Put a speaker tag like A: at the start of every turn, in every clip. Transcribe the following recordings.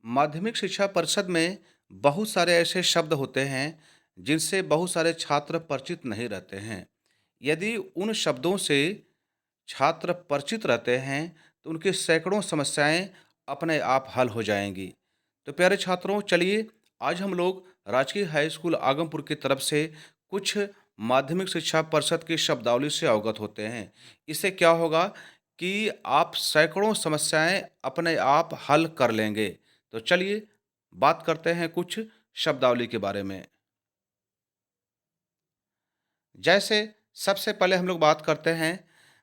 A: माध्यमिक शिक्षा परिषद में बहुत सारे ऐसे शब्द होते हैं जिनसे बहुत सारे छात्र परिचित नहीं रहते हैं। यदि उन शब्दों से छात्र परिचित रहते हैं तो उनकी सैकड़ों समस्याएं अपने आप हल हो जाएंगी। तो प्यारे छात्रों, चलिए आज हम लोग राजकीय हाई स्कूल आगमपुर की तरफ से कुछ माध्यमिक शिक्षा परिषद की शब्दावली से अवगत होते हैं। इससे क्या होगा कि आप सैकड़ों समस्याएं अपने आप हल कर लेंगे। तो चलिए बात करते हैं कुछ शब्दावली के बारे में। जैसे सबसे पहले हम लोग बात करते हैं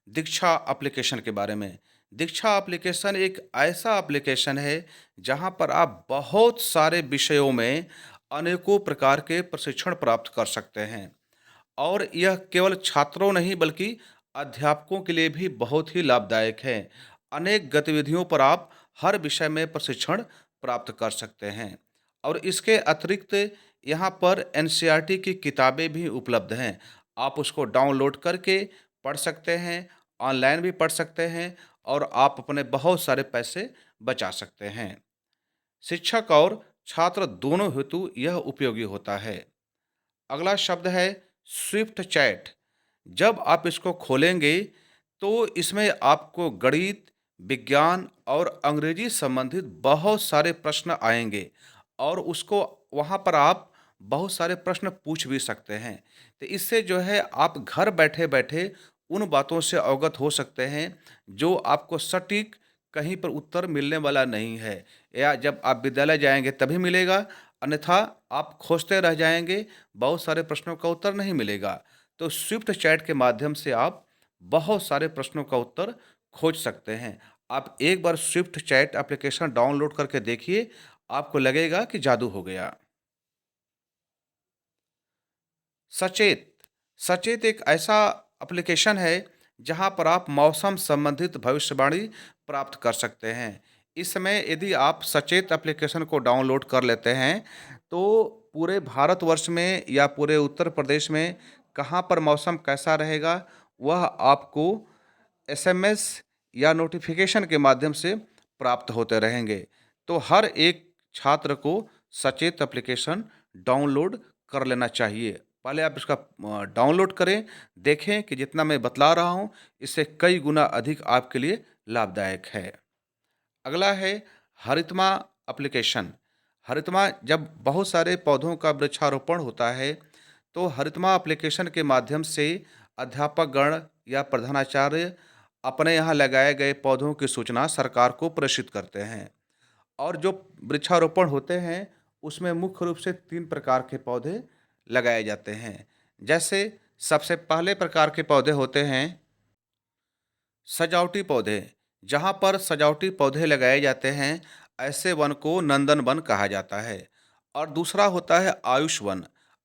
A: दीक्षा एप्लीकेशन के बारे में। दीक्षा एप्लीकेशन एक ऐसा एप्लीकेशन है जहां पर आप बहुत सारे विषयों में अनेकों प्रकार के प्रशिक्षण प्राप्त कर सकते हैं। और यह केवल छात्रों नहीं बल्कि अध्यापकों के लिए भी बहुत ही लाभदायक है। अनेक गतिविधियों पर आप हर विषय में प्रशिक्षण प्राप्त कर सकते हैं। और इसके अतिरिक्त यहाँ पर एनसीईआरटी की किताबें भी उपलब्ध हैं। आप उसको डाउनलोड करके पढ़ सकते हैं, ऑनलाइन भी पढ़ सकते हैं और आप अपने बहुत सारे पैसे बचा सकते हैं। शिक्षक और छात्र दोनों हेतु यह उपयोगी होता है। अगला शब्द है स्विफ्ट चैट। जब आप इसको खोलेंगे तो इसमें आपको गणित, विज्ञान और अंग्रेजी संबंधित बहुत सारे प्रश्न आएंगे और उसको वहाँ पर आप बहुत सारे प्रश्न पूछ भी सकते हैं। तो इससे जो है आप घर बैठे-बैठे उन बातों से अवगत हो सकते हैं जो आपको सटीक कहीं पर उत्तर मिलने वाला नहीं है, या जब आप विद्यालय जाएँगे तभी मिलेगा, अन्यथा आप खोजते रह जाएँगे, बहुत सारे प्रश्नों का उत्तर नहीं मिलेगा। तो स्विफ्ट चैट के माध्यम से आप बहुत सारे प्रश्नों का उत्तर खोज सकते हैं। आप एक बार स्विफ्ट चैट एप्लीकेशन डाउनलोड करके देखिए, आपको लगेगा कि जादू हो गया। सचेत। सचेत एक ऐसा एप्लीकेशन है जहां पर आप मौसम संबंधित भविष्यवाणी प्राप्त कर सकते हैं। इस समय यदि आप सचेत एप्लीकेशन को डाउनलोड कर लेते हैं तो पूरे भारतवर्ष में या पूरे उत्तर प्रदेश में कहां पर मौसम कैसा रहेगा, वह आपको एसएमएस या नोटिफिकेशन के माध्यम से प्राप्त होते रहेंगे। तो हर एक छात्र को सचेत एप्लीकेशन डाउनलोड कर लेना चाहिए। पहले आप इसका डाउनलोड करें, देखें कि जितना मैं बतला रहा हूँ, इससे कई गुना अधिक आपके लिए लाभदायक है। अगला है हरितमा एप्लीकेशन। हरितमा, जब बहुत सारे पौधों का वृक्षारोपण होता है, तो हरितमा एप्लीकेशन के माध्यम से अध्यापक गण या प्रधानाचार्य अपने यहाँ लगाए गए पौधों की सूचना सरकार को प्रेषित करते हैं। और जो वृक्षारोपण होते हैं, उसमें मुख्य रूप से 3 प्रकार के पौधे लगाए जाते हैं। जैसे सबसे पहले प्रकार के पौधे होते हैं सजावटी पौधे। जहाँ पर सजावटी पौधे लगाए जाते हैं, ऐसे वन को नंदन वन कहा जाता है। और दूसरा होता है आयुष वन।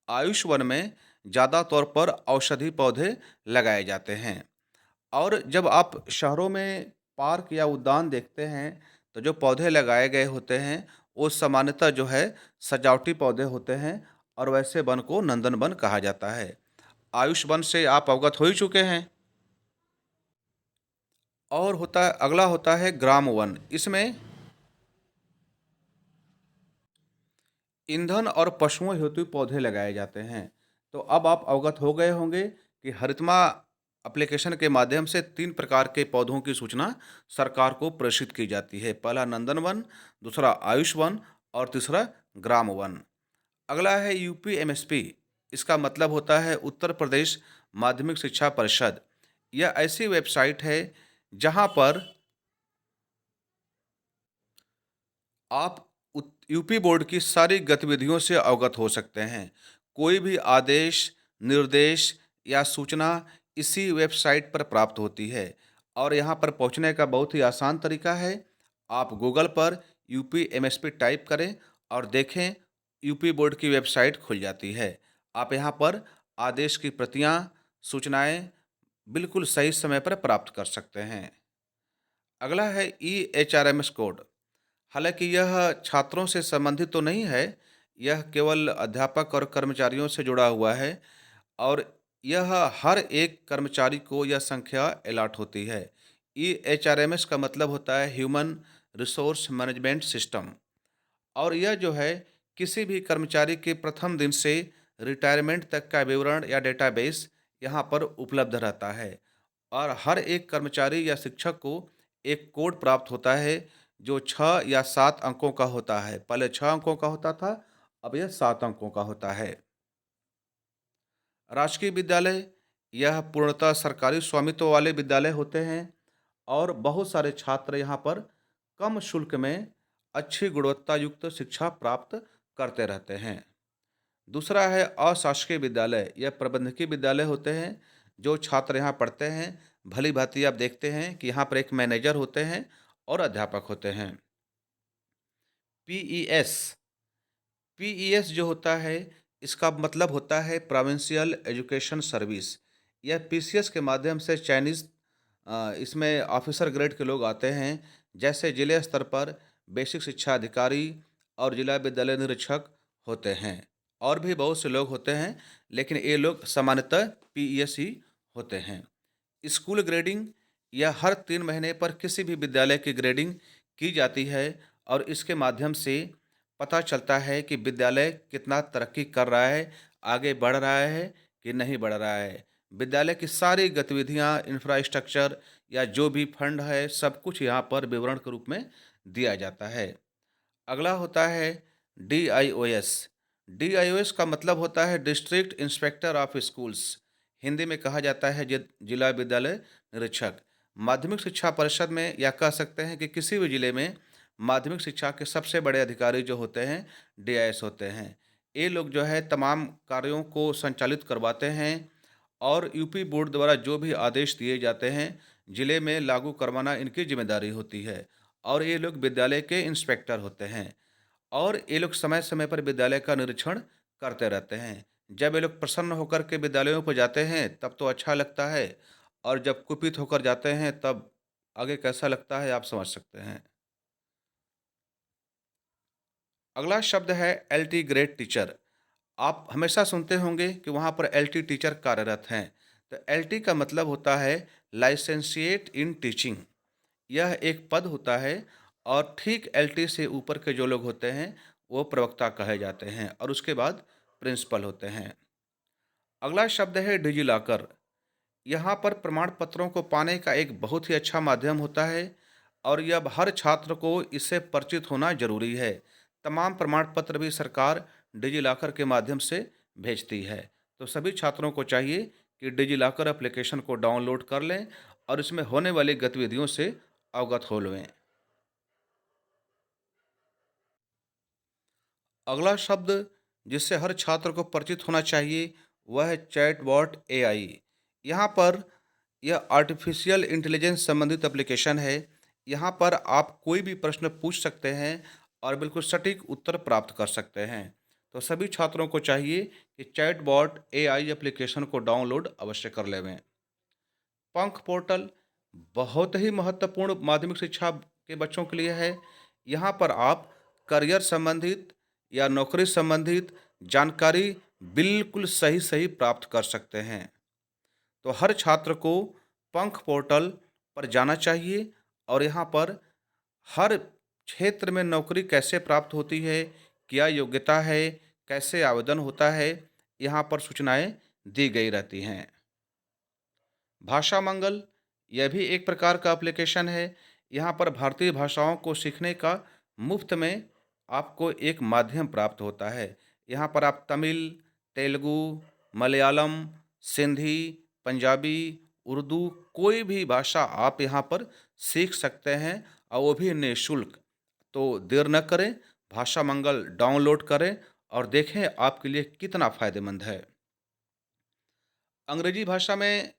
A: आयुष वन में ज़्यादा तौर पर औषधि पौधे लगाए जाते हैं। और जब आप शहरों में पार्क या उद्यान देखते हैं, तो जो पौधे लगाए गए होते हैं, वो सामान्यतः जो है सजावटी पौधे होते हैं और वैसे वन को नंदन वन कहा जाता है। आयुष वन से आप अवगत हो ही चुके हैं। और होता है अगला होता है ग्राम वन। इसमें ईंधन और पशुओं हेतु पौधे लगाए जाते हैं। तो अब आप अवगत हो गए होंगे कि हरितमा एप्लीकेशन के माध्यम से 3 प्रकार के पौधों की सूचना सरकार को प्रेषित की जाती है। पहला नंदन वन, दूसरा आयुष वन और तीसरा ग्राम वन। अगला है यूपीएमएसपी। इसका मतलब होता है उत्तर प्रदेश माध्यमिक शिक्षा परिषद। यह ऐसी वेबसाइट है जहां पर आप यूपी बोर्ड की सारी गतिविधियों से अवगत हो सकते हैं। कोई भी आदेश, निर्देश या सूचना इसी वेबसाइट पर प्राप्त होती है। और यहाँ पर पहुँचने का बहुत ही आसान तरीका है। आप गूगल पर यूपी एमएसपी टाइप करें और देखें, यूपी बोर्ड की वेबसाइट खुल जाती है। आप यहाँ पर आदेश की प्रतियाँ, सूचनाएँ बिल्कुल सही समय पर प्राप्त कर सकते हैं। अगला है ईएचआरएमएस कोड। हालाँकि यह छात्रों से संबंधित तो नहीं है, यह केवल अध्यापक और कर्मचारियों से जुड़ा हुआ है और यह हर एक कर्मचारी को यह संख्या अलॉट होती है। ईएचआरएमएस का मतलब होता है ह्यूमन रिसोर्स मैनेजमेंट सिस्टम। और यह जो है किसी भी कर्मचारी के प्रथम दिन से रिटायरमेंट तक का विवरण या डेटाबेस यहाँ पर उपलब्ध रहता है। और हर एक कर्मचारी या शिक्षक को एक कोड प्राप्त होता है जो 6 या 7 अंकों का होता है। पहले 6 अंकों का होता था, अब यह 7 अंकों का होता है। राजकीय विद्यालय यह पूर्णतः सरकारी स्वामित्व वाले विद्यालय होते हैं और बहुत सारे छात्र यहाँ पर कम शुल्क में अच्छी गुणवत्ता युक्त शिक्षा प्राप्त करते रहते हैं। दूसरा है अशासकीय विद्यालय, यह प्रबंधकीय विद्यालय होते हैं। जो छात्र यहाँ पढ़ते हैं, भली भांति आप देखते हैं कि यहाँ पर एक मैनेजर होते हैं और अध्यापक होते हैं। पीईएस, पीईएस जो होता है, इसका मतलब होता है प्रोविंशियल एजुकेशन सर्विस। यह पीसीएस के माध्यम से चयनित इसमें ऑफिसर ग्रेड के लोग आते हैं। जैसे जिले स्तर पर बेसिक शिक्षा अधिकारी और जिला विद्यालय निरीक्षक होते हैं। और भी बहुत से लोग होते हैं, लेकिन ये लोग सामान्यतः पीईएस ही होते हैं। स्कूल ग्रेडिंग, यह हर 3 महीने पर किसी भी विद्यालय की ग्रेडिंग की जाती है और इसके माध्यम से पता चलता है कि विद्यालय कितना तरक्की कर रहा है, आगे बढ़ रहा है कि नहीं बढ़ रहा है। विद्यालय की सारी गतिविधियाँ, इंफ्रास्ट्रक्चर या जो भी फंड है, सब कुछ यहाँ पर विवरण के रूप में दिया जाता है। अगला होता है डीआईओएस। डीआईओएस का मतलब होता है district inspector of schools. Hindi में कहा जाता है जिला विद्यालय निरीक्षक। माध्यमिक शिक्षा परिषद में या कह सकते हैं कि किसी भी जिले में माध्यमिक शिक्षा के सबसे बड़े अधिकारी जो होते हैं, डीआईएस होते हैं। ये लोग जो है तमाम कार्यों को संचालित करवाते हैं और यूपी बोर्ड द्वारा जो भी आदेश दिए जाते हैं, जिले में लागू करवाना इनकी जिम्मेदारी होती है। और ये लोग विद्यालय के इंस्पेक्टर होते हैं और ये लोग समय-समय पर विद्यालय का निरीक्षण करते रहते हैं। जब ये लोग प्रसन्न होकर के विद्यालयों पर जाते हैं, तब तो अच्छा लगता है, और जब कुपित होकर जाते हैं, तब आगे कैसा लगता है, आप समझ सकते हैं। अगला शब्द है एलटी ग्रेड टीचर। आप हमेशा सुनते होंगे कि वहाँ पर एलटी टीचर कार्यरत हैं। तो एलटी का मतलब होता है लाइसेंसिएट इन टीचिंग। यह एक पद होता है और ठीक एलटी से ऊपर के जो लोग होते हैं, वो प्रवक्ता कहे जाते हैं और उसके बाद प्रिंसिपल होते हैं। अगला शब्द है डिजिलॉकर। यहाँ पर प्रमाण पत्रों को पाने का एक बहुत ही अच्छा माध्यम होता है और यह अब हर छात्र को इससे परिचित होना जरूरी है। तमाम प्रमाण पत्र भी सरकार डिजिलॉकर के माध्यम से भेजती है। तो सभी छात्रों को चाहिए कि डिजिलॉकर एप्लीकेशन को डाउनलोड कर लें और इसमें होने वाली गतिविधियों से अवगत हो लें। अगला शब्द जिससे हर छात्र को परिचित होना चाहिए, वह है चैटबॉट एआई। यहाँ पर यह आर्टिफिशियल इंटेलिजेंस संबंधित एप्लीकेशन है। यहाँ पर आप कोई भी प्रश्न पूछ सकते हैं और बिल्कुल सटीक उत्तर प्राप्त कर सकते हैं। तो सभी छात्रों को चाहिए कि चैटबॉट एआई एप्लीकेशन को डाउनलोड अवश्य कर लेवें। पंख पोर्टल बहुत ही महत्वपूर्ण माध्यमिक शिक्षा के बच्चों के लिए है। यहाँ पर आप करियर संबंधित या नौकरी संबंधित जानकारी बिल्कुल सही सही प्राप्त कर सकते हैं। तो हर छात्र को पंख पोर्टल पर जाना चाहिए और यहाँ पर हर क्षेत्र में नौकरी कैसे प्राप्त होती है, क्या योग्यता है, कैसे आवेदन होता है, यहाँ पर सूचनाएं दी गई रहती हैं। भाषा मंगल, यह भी एक प्रकार का एप्लीकेशन है। यहाँ पर भारतीय भाषाओं को सीखने का मुफ्त में आपको एक माध्यम प्राप्त होता है। यहाँ पर आप तमिल, तेलुगु, मलयालम, सिंधी, पंजाबी, उर्दू, कोई भी भाषा आप यहाँ पर सीख सकते हैं और वो भी निःशुल्क। तो देर न करें, भाषा मंगल डाउनलोड करें और देखें आपके लिए कितना फ़ायदेमंद है। अंग्रेजी भाषा में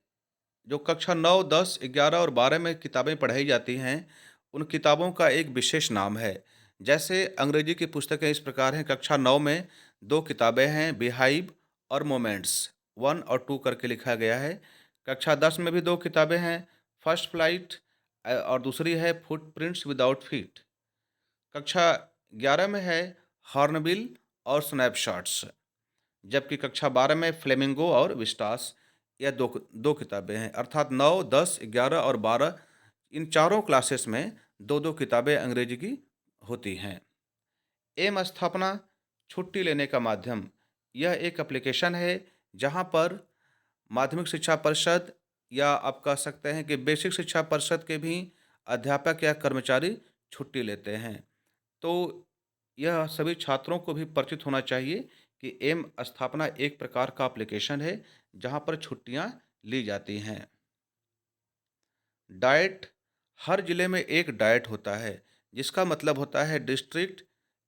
A: जो कक्षा 9, 10, 11 और 12 में किताबें पढ़ाई जाती हैं, उन किताबों का एक विशेष नाम है। जैसे अंग्रेजी की पुस्तकें इस प्रकार हैं, कक्षा 9 में 2 किताबें हैं, बिहाइव और मोमेंट्स, 1 और 2 करके लिखा गया है। कक्षा 10 में भी 2 किताबें हैं, फर्स्ट फ्लाइट और दूसरी है फुटप्रिंट्स विदाउट फीट। कक्षा 11 में है हॉर्नबिल और स्नैपशॉट्स। जबकि कक्षा 12 में फ्लेमिंगो और विस्टास, यह दो दो किताबें हैं। अर्थात 9, 10, 11 और 12, इन चारों क्लासेस में 2-2 किताबें अंग्रेजी की होती हैं। एम स्थापना छुट्टी लेने का माध्यम। यह एक एप्लीकेशन है जहाँ पर माध्यमिक शिक्षा परिषद या आप कह सकते हैं कि बेसिक शिक्षा परिषद के भी अध्यापक या कर्मचारी छुट्टी लेते हैं। तो यह सभी छात्रों को भी परिचित होना चाहिए कि एम स्थापना एक प्रकार का एप्लीकेशन है जहाँ पर छुट्टियाँ ली जाती हैं। डाइट, हर जिले में एक डाइट होता है जिसका मतलब होता है district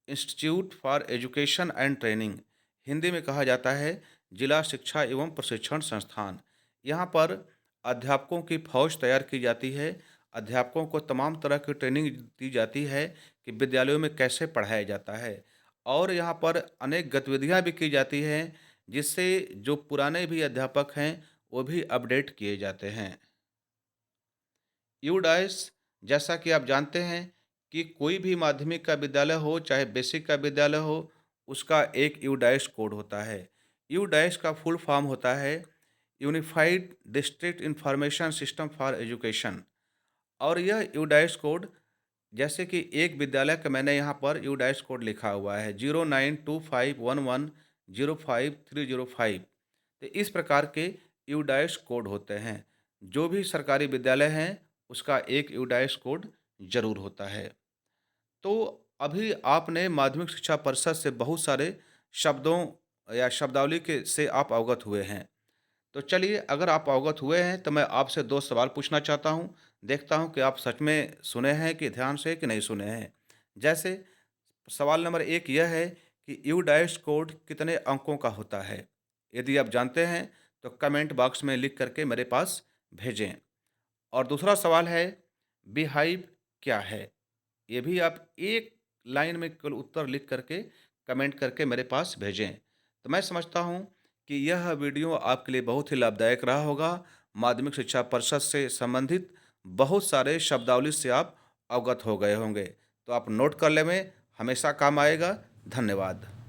A: institute for education and training. Hindi में कहा जाता है जिला शिक्षा एवं प्रशिक्षण संस्थान। यहाँ पर अध्यापकों की फौज तैयार की जाती है। अध्यापकों को तमाम तरह की ट्रेनिंग दी जाती है कि विद्यालयों में कैसे पढ़ाया जाता है, और यहाँ पर अनेक गतिविधियाँ भी की जाती हैं जिससे जो पुराने भी अध्यापक हैं वो भी अपडेट किए जाते हैं। यूडाइस, जैसा कि आप जानते हैं कि कोई भी माध्यमिक का विद्यालय हो चाहे बेसिक का विद्यालय हो, उसका एक यूडाइस कोड होता है। यूडाइस का फुल फॉर्म होता है unified district information system for education. और यह यूडाइस कोड, जैसे कि एक विद्यालय का मैंने यहाँ पर यूडाइस कोड लिखा हुआ है 09251105 तो इस प्रकार के यूडाइस कोड होते हैं। जो भी सरकारी विद्यालय हैं उसका एक यूडाइस कोड ज़रूर होता है। तो अभी आपने माध्यमिक शिक्षा परिषद से बहुत सारे शब्दों या शब्दावली के से आप अवगत हुए हैं। तो चलिए, अगर आप अवगत हुए हैं तो मैं आपसे 2 सवाल पूछना चाहता हूँ। देखता हूँ कि आप सच में सुने हैं कि ध्यान से कि नहीं सुने हैं। जैसे सवाल नंबर 1 यह है कि यूडाइस कोड कितने अंकों का होता है? यदि आप जानते हैं तो कमेंट बॉक्स में लिख करके मेरे पास भेजें। और दूसरा सवाल है, बिहाइव क्या है? ये भी आप एक लाइन में केवल उत्तर लिख करके कमेंट करके मेरे पास भेजें। तो मैं समझता हूँ कि यह वीडियो आपके लिए बहुत ही लाभदायक रहा होगा। माध्यमिक शिक्षा परिषद से संबंधित बहुत सारे शब्दावली से आप अवगत हो गए होंगे। तो आप नोट कर लें, हमेशा काम आएगा। धन्यवाद।